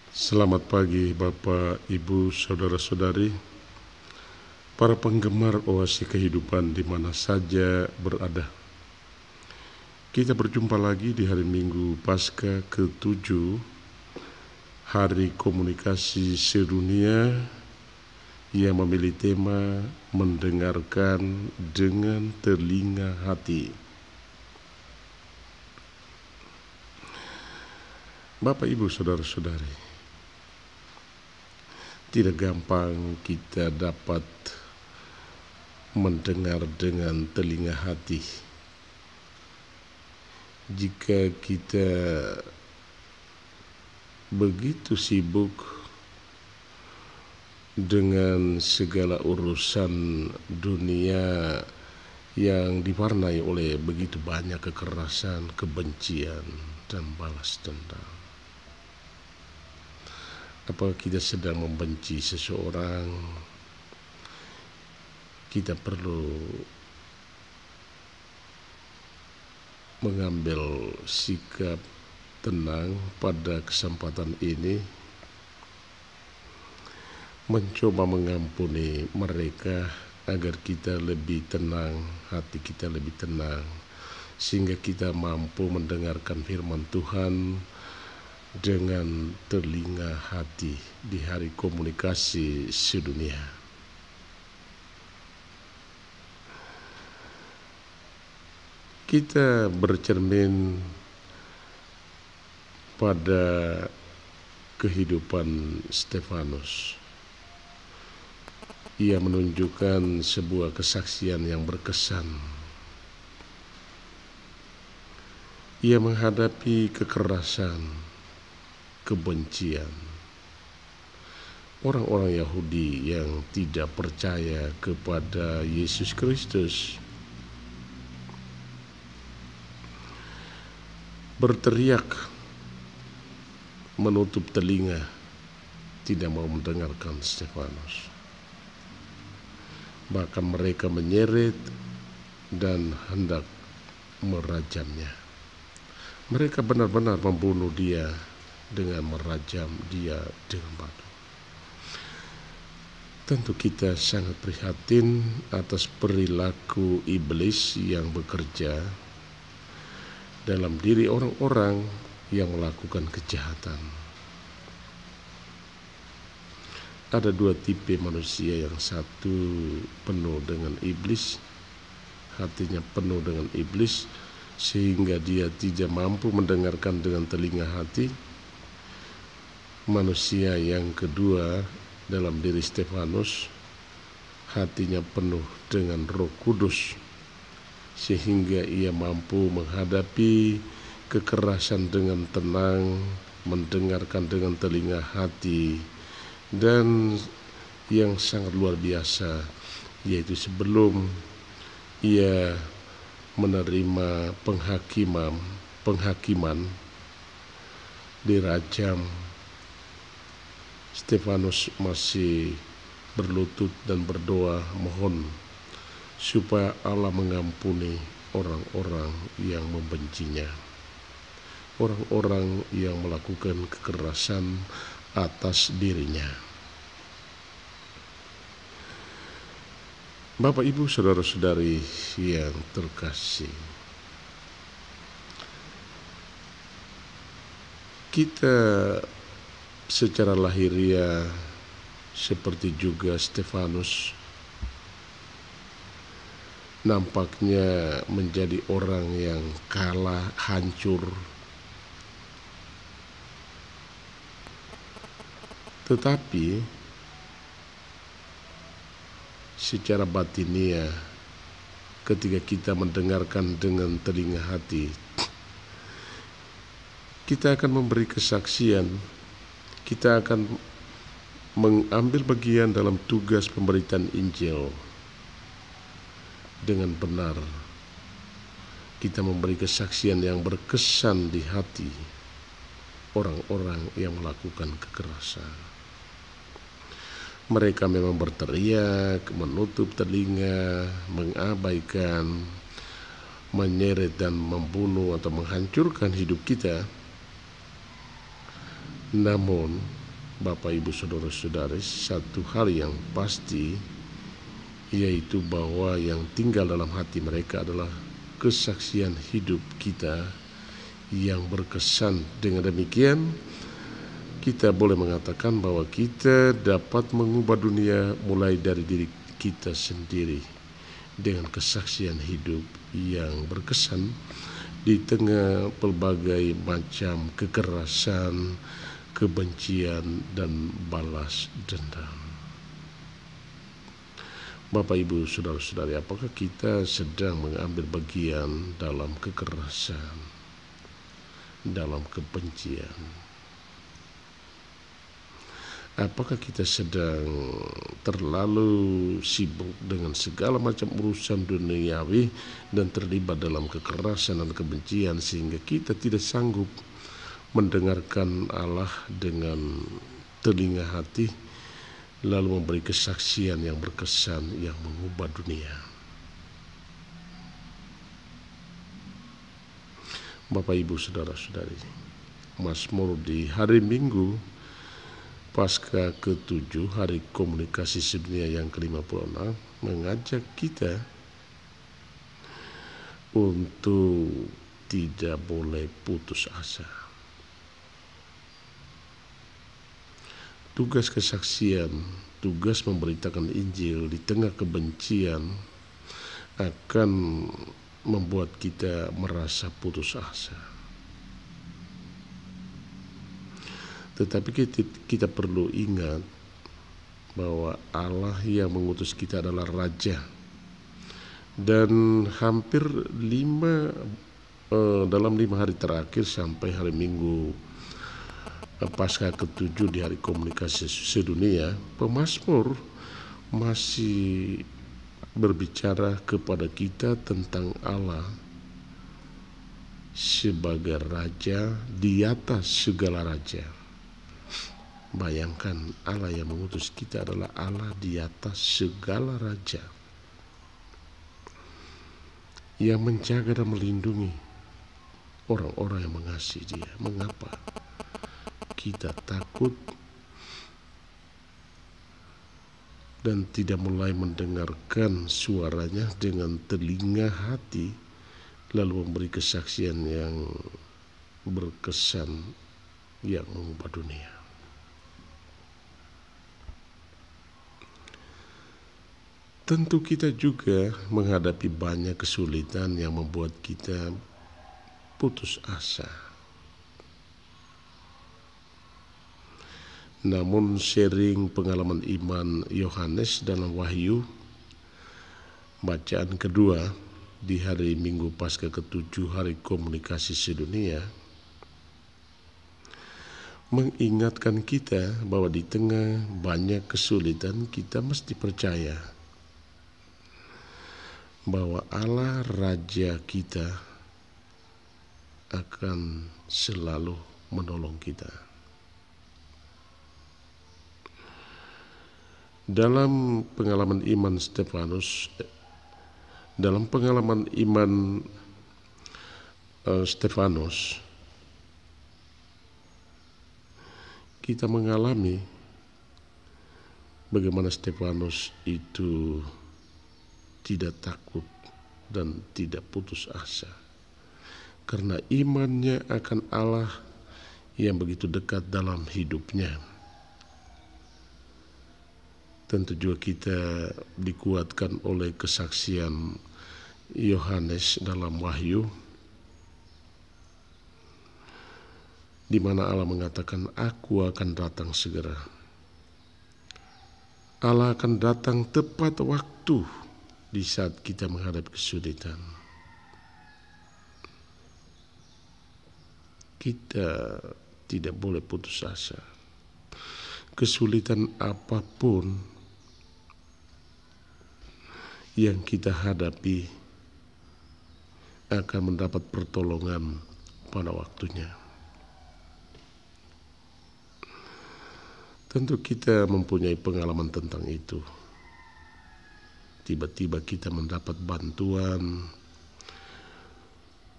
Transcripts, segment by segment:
Selamat pagi Bapak, Ibu, Saudara-saudari, para penggemar Oasi Kehidupan di mana saja berada. Kita berjumpa lagi di hari Minggu Paskah ke-7, Hari Komunikasi Sedunia yang memilih tema mendengarkan dengan telinga hati. Bapak, Ibu, Saudara-saudari, tidak gampang kita dapat mendengar dengan telinga hati jika kita begitu sibuk dengan segala urusan dunia yang diwarnai oleh begitu banyak kekerasan, kebencian, dan balas dendam. Apakah kita sedang membenci seseorang, kita perlu mengambil sikap tenang pada kesempatan ini, mencoba mengampuni mereka agar kita lebih tenang, hati kita lebih tenang, sehingga kita mampu mendengarkan firman Tuhan dengan telinga hati di Hari Komunikasi Sedunia. Kita bercermin pada kehidupan Stefanus. Ia menunjukkan sebuah kesaksian yang berkesan. Ia menghadapi kekerasan, kebencian, orang-orang Yahudi yang tidak percaya kepada Yesus Kristus, berteriak, menutup telinga, tidak mau mendengarkan Stefanus. Bahkan mereka menyeret dan hendak merajamnya. Mereka benar-benar membunuh dia dengan merajam dia dengan batu. Tentu kita sangat prihatin atas perilaku iblis yang bekerja dalam diri orang-orang yang melakukan kejahatan. Ada dua tipe manusia, yang satu penuh dengan iblis, hatinya penuh dengan iblis, sehingga dia tidak mampu mendengarkan dengan telinga hati. Manusia yang kedua dalam diri Stefanus, hatinya penuh dengan Roh Kudus, sehingga ia mampu menghadapi kekerasan dengan tenang, mendengarkan dengan telinga hati, dan yang sangat luar biasa, yaitu sebelum ia menerima penghakiman dirajam, Stefanus masih berlutut dan berdoa mohon supaya Allah mengampuni orang-orang yang membencinya, orang-orang yang melakukan kekerasan atas dirinya. Bapak, Ibu, Saudara-saudari yang terkasih, kita secara lahiriah seperti juga Stefanus nampaknya menjadi orang yang kalah, hancur. Tetapi secara batiniah, ketika kita mendengarkan dengan telinga hati, kita akan memberi kesaksian, kita akan mengambil bagian dalam tugas pemberitaan Injil dengan benar. Kita memberi kesaksian yang berkesan di hati orang-orang yang melakukan kekerasan. Mereka memang berteriak, menutup telinga, mengabaikan, menyeret dan membunuh atau menghancurkan hidup kita. Namun Bapak Ibu Saudara-saudari, satu hal yang pasti yaitu bahwa yang tinggal dalam hati mereka adalah kesaksian hidup kita yang berkesan. Dengan demikian kita boleh mengatakan bahwa kita dapat mengubah dunia mulai dari diri kita sendiri dengan kesaksian hidup yang berkesan di tengah berbagai macam kekerasan, kebencian, dan balas dendam. Bapak, Ibu, Saudara-saudari, apakah kita sedang mengambil bagian dalam kekerasan, dalam kebencian? Apakah kita sedang terlalu sibuk dengan segala macam urusan duniawi dan terlibat dalam kekerasan dan kebencian sehingga kita tidak sanggup mendengarkan Allah dengan telinga hati, lalu memberi kesaksian yang berkesan yang mengubah dunia? Bapak, Ibu, Saudara-saudari, Mazmur di hari Minggu Pasca ke-7, hari komunikasi sedunia yang ke-56, mengajak kita untuk tidak boleh putus asa. Tugas kesaksian, tugas memberitakan Injil di tengah kebencian akan membuat kita merasa putus asa. Tetapi kita perlu ingat bahwa Allah yang mengutus kita adalah Raja. Dan hampir dalam 5 hari terakhir sampai hari Minggu Pasca ke-7 di hari komunikasi sedunia, pemazmur masih berbicara kepada kita tentang Allah sebagai Raja di atas segala raja. Bayangkan, Allah yang mengutus kita adalah Allah di atas segala raja, yang menjaga dan melindungi orang-orang yang mengasihi Dia. Mengapa kita takut dan tidak mulai mendengarkan suaranya dengan telinga hati, lalu memberi kesaksian yang berkesan yang mengubah dunia? Tentu kita juga menghadapi banyak kesulitan yang membuat kita putus asa. Namun sharing pengalaman iman Yohanes dalam Wahyu, bacaan kedua di hari Minggu Pasca ke-7, hari komunikasi sedunia, mengingatkan kita bahwa di tengah banyak kesulitan kita mesti percaya bahwa Allah Raja kita akan selalu menolong kita. Dalam pengalaman iman Stefanus, kita mengalami bagaimana Stefanus itu tidak takut dan tidak putus asa karena imannya akan Allah yang begitu dekat dalam hidupnya. Tentu juga kita dikuatkan oleh kesaksian Yohanes dalam Wahyu, di mana Allah mengatakan, "Aku akan datang segera." Allah akan datang tepat waktu di saat kita menghadapi kesulitan. Kita tidak boleh putus asa. Kesulitan apapun yang kita hadapi akan mendapat pertolongan pada waktunya. Tentu kita mempunyai pengalaman tentang itu. Tiba-tiba kita mendapat bantuan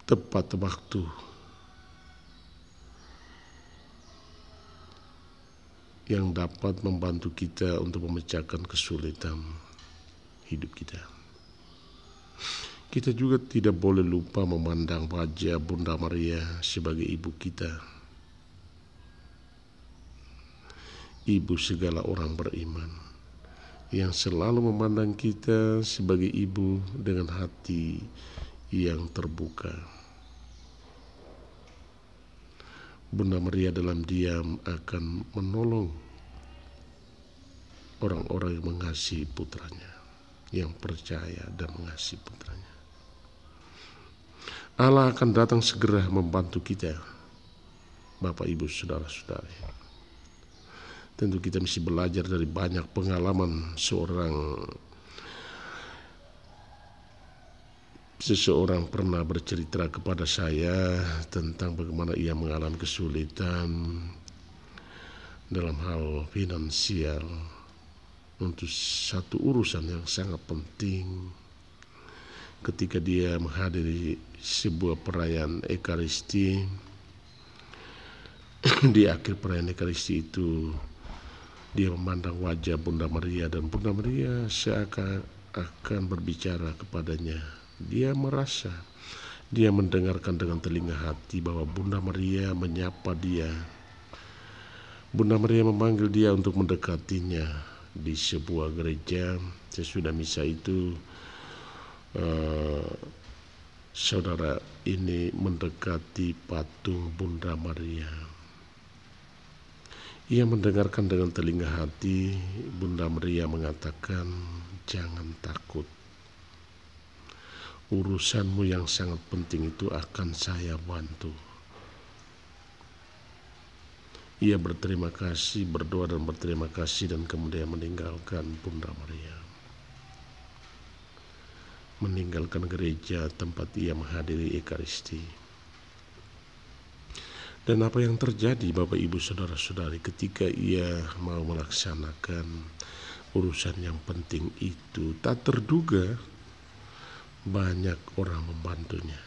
tepat waktu. yang dapat membantu kita untuk memecahkan kesulitan hidup kita. Kita juga tidak boleh lupa memandang wajah Bunda Maria sebagai ibu kita, ibu segala orang beriman, yang selalu memandang kita sebagai ibu dengan hati yang terbuka. Bunda Maria dalam diam akan menolong orang-orang yang mengasihi putranya, yang percaya dan mengasihi putranya. Allah akan datang segera membantu kita, Bapak, Ibu, Saudara-saudari. Tentu kita mesti belajar dari banyak pengalaman seseorang pernah bercerita kepada saya tentang bagaimana ia mengalami kesulitan dalam hal finansial untuk satu urusan yang sangat penting. Ketika dia menghadiri sebuah perayaan Ekaristi, di akhir perayaan Ekaristi itu dia memandang wajah Bunda Maria, dan Bunda Maria seakan berbicara kepadanya. Dia merasa, dia mendengarkan dengan telinga hati bahwa Bunda Maria menyapa dia. Bunda Maria memanggil dia untuk mendekatinya di sebuah gereja. Sesudah misa itu, saudara ini mendekati patung Bunda Maria. Ia mendengarkan dengan telinga hati. Bunda Maria mengatakan, "Jangan takut. Urusanmu yang sangat penting itu akan saya bantu." Ia berterima kasih, berdoa dan berterima kasih, dan kemudian meninggalkan Bunda Maria, meninggalkan gereja tempat ia menghadiri Ekaristi. Dan apa yang terjadi, Bapak, Ibu, Saudara-saudari, ketika ia mau melaksanakan urusan yang penting itu, tak terduga banyak orang membantunya.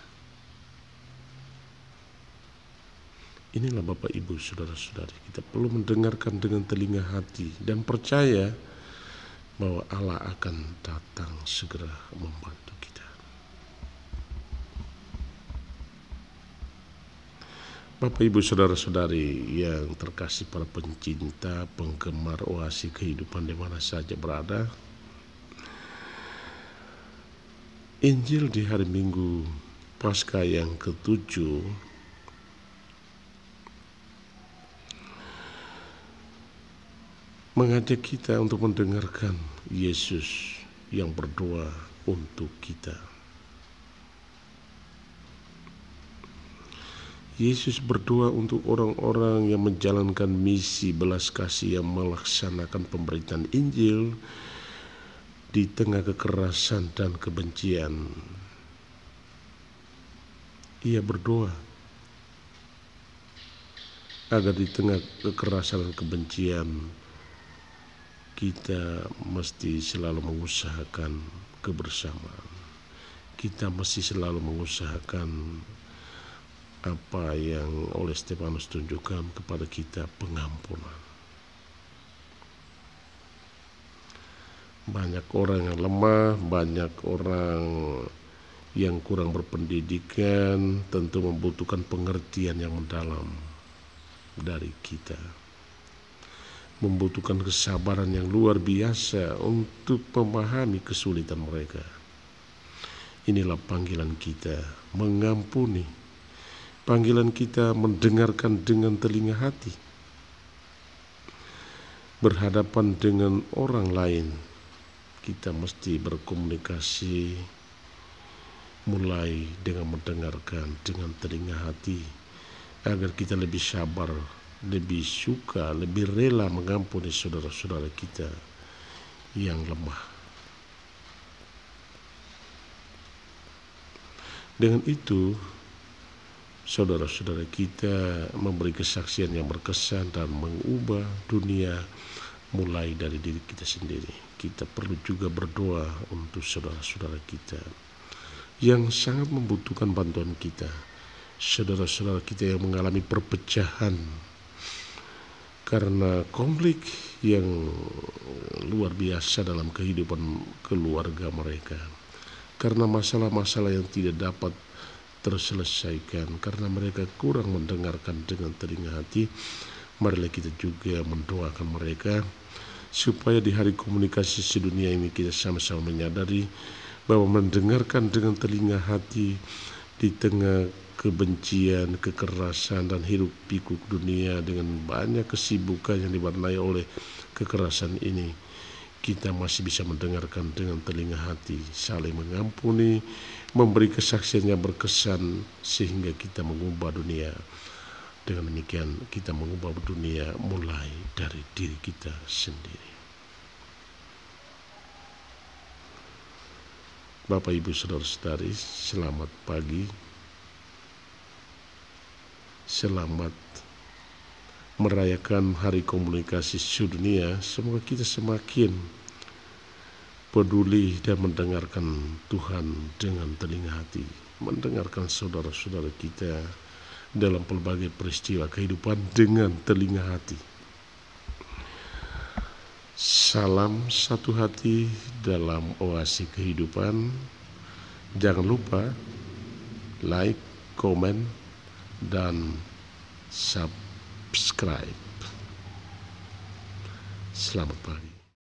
Inilah Bapak, Ibu, Saudara-saudari, kita perlu mendengarkan dengan telinga hati dan percaya bahwa Allah akan datang segera membantu kita. Bapak, Ibu, Saudara-saudari yang terkasih, para pencinta, penggemar Oasi Kehidupan di mana saja berada, Injil di hari Minggu Paskah yang ke-7 mengajak kita untuk mendengarkan Yesus yang berdoa untuk kita. Yesus berdoa untuk orang-orang yang menjalankan misi belas kasih, yang melaksanakan pemberitaan Injil di tengah kekerasan dan kebencian. Ia berdoa agar di tengah kekerasan dan kebencian kita mesti selalu mengusahakan kebersamaan. Kita mesti selalu mengusahakan apa yang oleh Stefanus tunjukkan kepada kita, pengampunan. Banyak orang yang lemah, banyak orang yang kurang berpendidikan, tentu membutuhkan pengertian yang mendalam dari kita, membutuhkan kesabaran yang luar biasa untuk memahami kesulitan mereka. Inilah panggilan kita, mengampuni. Panggilan kita mendengarkan dengan telinga hati. Berhadapan dengan orang lain, kita mesti berkomunikasi mulai dengan mendengarkan dengan telinga hati, agar kita lebih sabar, lebih suka, lebih rela mengampuni saudara-saudara kita yang lemah. Dengan itu, saudara-saudara kita memberi kesaksian yang berkesan dan mengubah dunia mulai dari diri kita sendiri. Kita perlu juga berdoa untuk saudara-saudara kita yang sangat membutuhkan bantuan kita. Saudara-saudara kita yang mengalami perpecahan karena konflik yang luar biasa dalam kehidupan keluarga mereka, karena masalah-masalah yang tidak dapat terselesaikan, karena mereka kurang mendengarkan dengan telinga hati. Marilah kita juga mendoakan mereka supaya di hari komunikasi sedunia ini kita sama-sama menyadari bahwa mendengarkan dengan telinga hati di tengah kebencian, kekerasan, dan hiruk pikuk dunia dengan banyak kesibukan yang diwarnai oleh kekerasan ini, kita masih bisa mendengarkan dengan telinga hati, saling mengampuni, memberi kesaksian yang berkesan sehingga kita mengubah dunia. Dengan demikian kita mengubah dunia mulai dari diri kita sendiri. Bapak, Ibu, Saudara-saudari, selamat pagi. Selamat merayakan Hari Komunikasi Sedunia. Semoga kita semakin peduli dan mendengarkan Tuhan dengan telinga hati, mendengarkan saudara-saudara kita dalam pelbagai peristiwa kehidupan dengan telinga hati. Salam satu hati dalam oasi kehidupan. Jangan lupa like, komen, dan subscribe. Selamat pagi.